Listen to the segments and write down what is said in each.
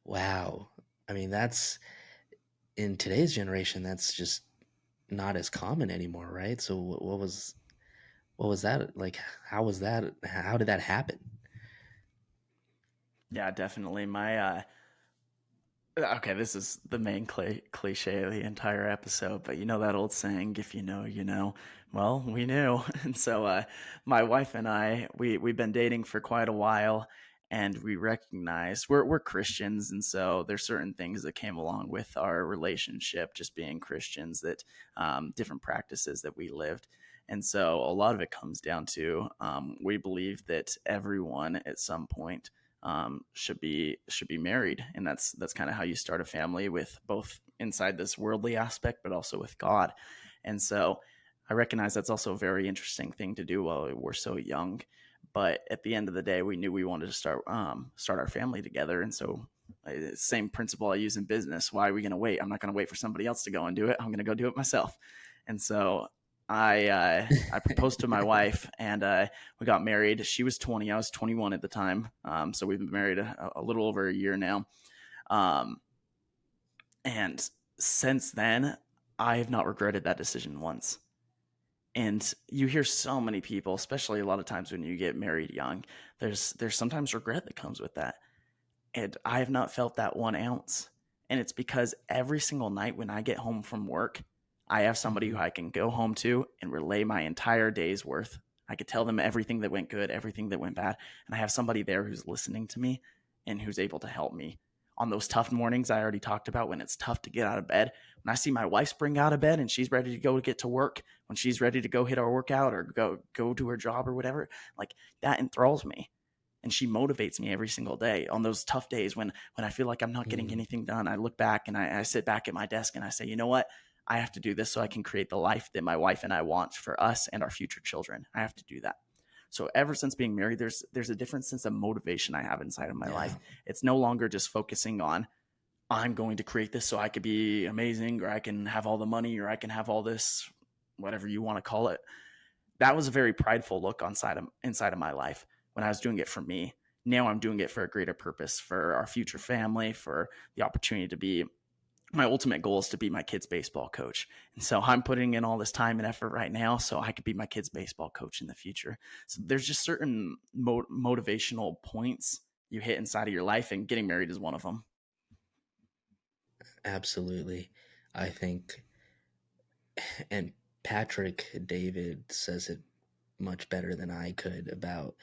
Wow. I mean, that's in today's generation, that's just not as common anymore, right? So what was that like? How was that? How did that happen? Yeah, definitely. Okay, this is the main cliche of the entire episode, but you know that old saying, if you know, you know. Well, we knew. And so my wife and I, we've been dating for quite a while, and we recognize we're Christians, and so there's certain things that came along with our relationship, just being Christians, that different practices that we lived. And so a lot of it comes down to we believe that everyone at some point should be married, and that's kind of how you start a family, with both inside this worldly aspect, but also with God. And so I recognize that's also a very interesting thing to do while we're so young. But at the end of the day, we knew we wanted to start our family together, and so same principle I use in business. Why are we going to wait? I'm not going to wait for somebody else to go and do it. I'm going to go do it myself. And so I proposed to my wife, and we got married. She was 20, I was 21 at the time. So we've been married a little over a year now. Um, and since then, I have not regretted that decision once. And you hear so many people, especially a lot of times when you get married young, there's sometimes regret that comes with that. And I have not felt that 1 ounce. And it's because every single night when I get home from work, I have somebody who Mhm. I can go home to and relay my entire day's worth. I could tell them everything that went good, everything that went bad. And I have somebody there who's listening to me and who's able to help me. On those tough mornings I already talked about, when it's tough to get out of bed, when I see my wife spring out of bed and she's ready to go get to work, when she's ready to go hit her workout or go to her job or whatever, like that enthralls me, and she motivates me every single day. On those tough days when I feel like I'm not getting Mm. anything done, I look back and I sit back at my desk and I say, you know what? I have to do this so I can create the life that my wife and I want for us and our future children. I have to do that. So ever since being married, there's a different sense of motivation I have inside of my Yeah. life. It's no longer just focusing on, I'm going to create this so I could be amazing, or I can have all the money, or I can have all this, whatever you want to call it. That was a very prideful look inside of my life when I was doing it for me. Now I'm doing it for a greater purpose, for our future family, for the opportunity to be, my ultimate goal is to be my kid's baseball coach. And so I'm putting in all this time and effort right now so I could be my kid's baseball coach in the future. So there's just certain motivational points you hit inside of your life, and getting married is one of them. Absolutely. I think, and Patrick David says it much better than I could about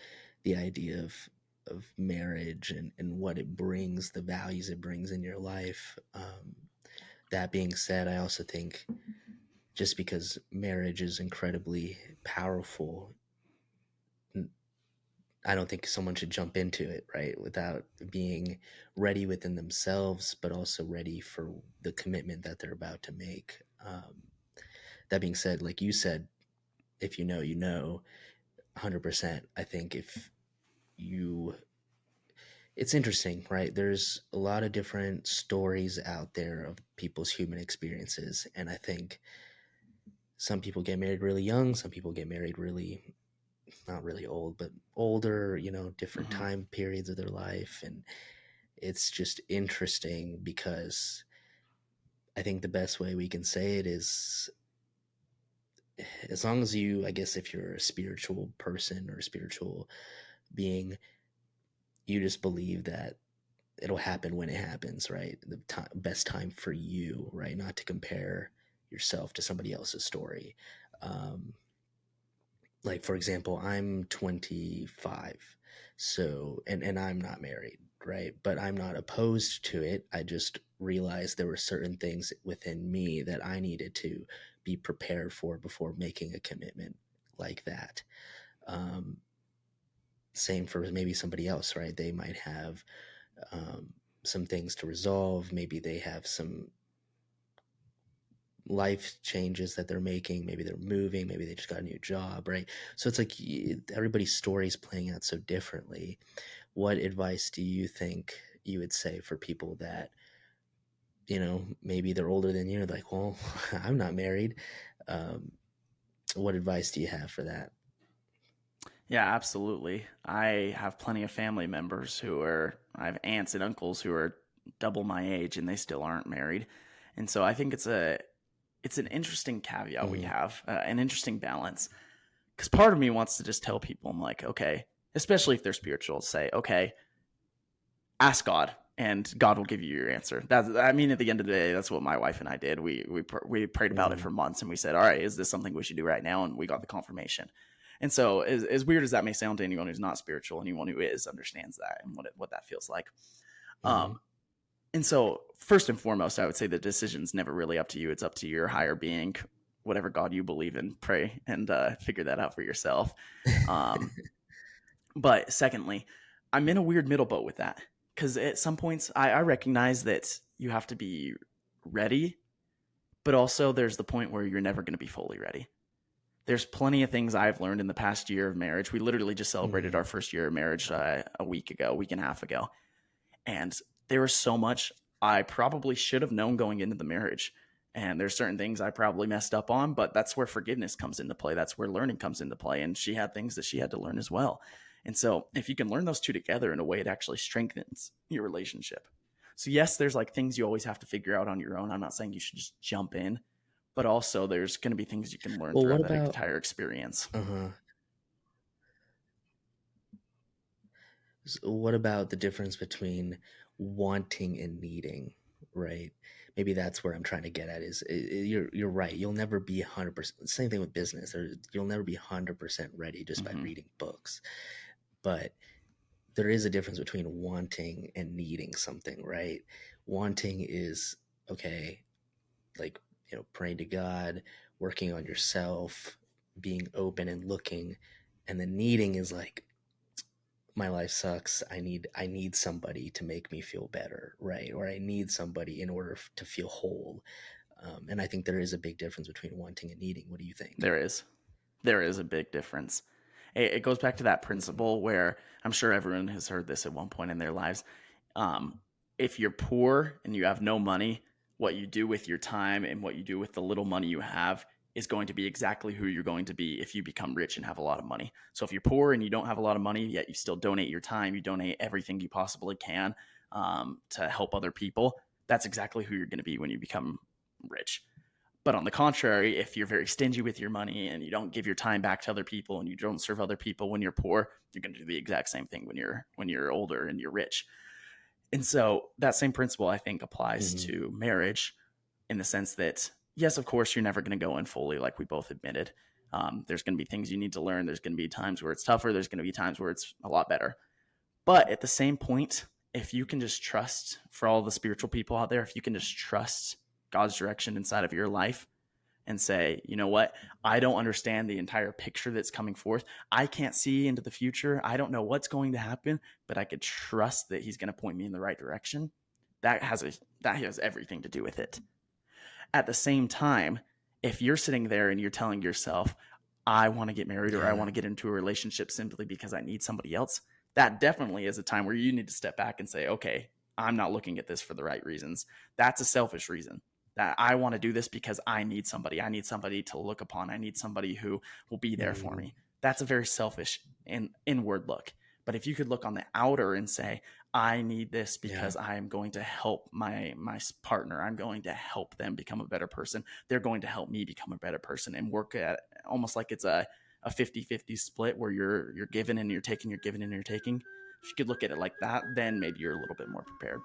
the idea of marriage and what it brings, the values it brings in your life. That being said, I also think just because marriage is incredibly powerful, I don't think someone should jump into it, right, without being ready within themselves, but also ready for the commitment that they're about to make. That being said, like you said, if you know, you know, 100%. I think if you, it's interesting, right? There's a lot of different stories out there of people's human experiences. And I think some people get married really young, some people get married really, not really old, but older, different Mm-hmm. time periods of their life. And it's just interesting because I think the best way we can say it is, as long as you, I guess, if you're a spiritual person or a spiritual being, you just believe that it'll happen when it happens, right? The best time for you, right? Not to compare yourself to somebody else's story. Um, like for example, I'm 25, so and I'm not married, right? But I'm not opposed to it. I just realized there were certain things within me that I needed to be prepared for before making a commitment like that. Um, Same for maybe somebody else, right? They might have um, some things to resolve. Maybe they have some life changes that they're making. Maybe they're moving. Maybe they just got a new job, right? So it's like everybody's story is playing out so differently. What advice do you think you would say for people that, maybe they're older than you? Like, well, I'm not married. Um, what advice do you have for that? Yeah, absolutely. I have plenty of family members I have aunts and uncles who are double my age and they still aren't married. And so I think it's an interesting caveat we Hmm. have, an interesting balance. Because part of me wants to just tell people, I'm like, okay, especially if they're spiritual, say, okay, ask God, and God will give you your answer. That's, I mean, at the end of the day, that's what my wife and I did. We prayed about it Hmm. for months, and we said, all right, is this something we should do right now? And we got the confirmation. And so, as weird as that may sound to anyone who's not spiritual, anyone who is understands that and what that feels like. Hmm. Um, and so, first and foremost, I would say the decision's never really up to you. It's up to your higher being, whatever God you believe in. Pray and figure that out for yourself. Um, but secondly, I'm in a weird middle boat with that because at some points I recognize that you have to be ready, but also there's the point where you're never going to be fully ready. There's plenty of things I've learned in the past year of marriage. We literally just celebrated Hmm. our first year of marriage a week and a half ago. And there was so much I probably should have known going into the marriage. And there's certain things I probably messed up on, but that's where forgiveness comes into play. That's where learning comes into play. And she had things that she had to learn as well. And so if you can learn those two together in a way, it actually strengthens your relationship. So yes, there's like things you always have to figure out on your own. I'm not saying you should just jump in, but also there's going to be things you can learn Well, what throughout that about? entire experience. Uh-huh. What about the difference between wanting and needing, right? Maybe that's where I'm trying to get at is you're right. You'll never be 100%. Same thing with business. You'll never be 100% ready just by Mm-hmm. reading books. But there is a difference between wanting and needing something, right? Wanting is okay, like, praying to God, working on yourself, being open and looking, and the needing is like, my life sucks. I need somebody to make me feel better, right? Or I need somebody in order to feel whole. And I think there is a big difference between wanting and needing. What do you think? There is. There is a big difference. It goes back to that Hmm. principle where I'm sure everyone has heard this at one point in their lives. Um, if you're poor and you have no money, what you do with your time and what you do with the little money you have is going to be exactly who you're going to be if you become rich and have a lot of money. So if you're poor and you don't have a lot of money, yet you still donate your time, you donate everything you possibly can to help other people, that's exactly who you're going to be when you become rich. But on the contrary, if you're very stingy with your money and you don't give your time back to other people and you don't serve other people when you're poor, you're going to do the exact same thing when you're older and you're rich. And so that same principle I think applies Hmm. to marriage in the sense that yes, of course, you're never going to go in fully, like we both admitted. There's going to be things you need to learn. There's going to be times where it's tougher. There's going to be times where it's a lot better. But at the same point, if you can just trust, for all the spiritual people out there, if you can just trust God's direction inside of your life and say, you know what, I don't understand the entire picture that's coming forth. I can't see into the future. I don't know what's going to happen, but I could trust that He's going to point me in the right direction. That has everything to do with it. At the same time, if you're sitting there and you're telling yourself, I want to get married or I Yeah. want to get into a relationship simply because I need somebody else, that definitely is a time where you need to step back and say, okay, I'm not looking at this for the right reasons. That's a selfish reason. That I want to do this because I need somebody. I need somebody to look upon. I need somebody who will be there for Hmm. me. That's a very selfish and inward look. But if you could look on the outer and say, I need this Yeah. because I am going to help my partner. I'm going to help them become a better person. They're going to help me become a better person and work at almost like it's a 50-50 split where you're giving and you're taking, you're giving and you're taking. If you could look at it like that, then maybe you're a little bit more prepared.